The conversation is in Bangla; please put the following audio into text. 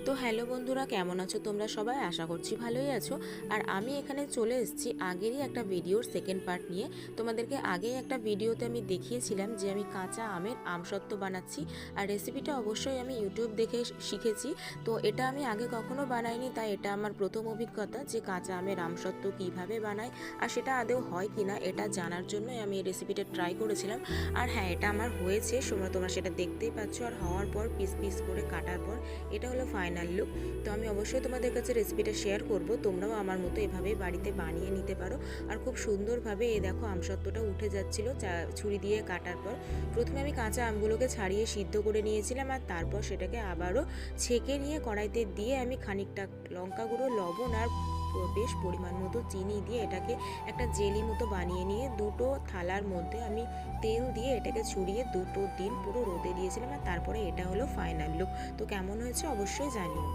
তো হ্যালো বন্ধুরা, কেমন আছো তোমরা সবাই? আশা করছি ভালোই আছো। আর আমি এখানে চলে এসেছি আগেরই একটা ভিডিওর সেকেন্ড পার্ট নিয়ে। তোমাদেরকে আগেই একটা ভিডিওতে আমি দেখিয়েছিলাম যে আমি কাঁচা আমের আমসত্ত্ব বানাচ্ছি, আর রেসিপিটা অবশ্যই আমি ইউটিউব দেখে শিখেছি। তো এটা আমি আগে কখনো বানাইনি, তাই এটা আমার প্রথম অভিজ্ঞতা যে কাঁচা আমের আমসত্ত্ব কীভাবে বানায় আর সেটা আদৌ হয় কি না এটা জানার জন্যই আমি এই রেসিপিটা ট্রাই করেছিলাম। আর হ্যাঁ, এটা আমার হয়েছে, তোমরা সেটা দেখতেই পাচ্ছ। আর হওয়ার পর পিস পিস করে কাটার পর এটা হলো ফাইনাল লুক। তো আমি অবশ্যই তোমাদের কাছে রেসিপিটা শেয়ার করব, তোমরাও আমার মতো এভাবে বাড়িতে বানিয়ে নিতে পারো। আর খুব সুন্দরভাবে এই দেখো আমসত্ত্বটা উঠে যাচ্ছিল ছুরি দিয়ে কাটার পর। প্রথমে আমি কাঁচা আমগুলোকে ছাড়িয়ে সিদ্ধ করে নিয়েছিলাম, আর তারপর সেটাকে আবারও ছেঁকে নিয়ে কড়াইতে দিয়ে আমি খানিকটা লঙ্কা গুঁড়ো, লবণ আর বেশ পরিমাণ মতো চিনি দিয়ে এটাকে একটা জেলি মতো বানিয়ে নিয়ে দুটো থালার মধ্যে আমি তেল দিয়ে এটাকে ছড়িয়ে 2 দিন পুরো রোদে দিয়েছিলাম। আর তারপরে এটা হলো ফাইনাল লুক। তো কেমন হয়েছে অবশ্যই জানিও।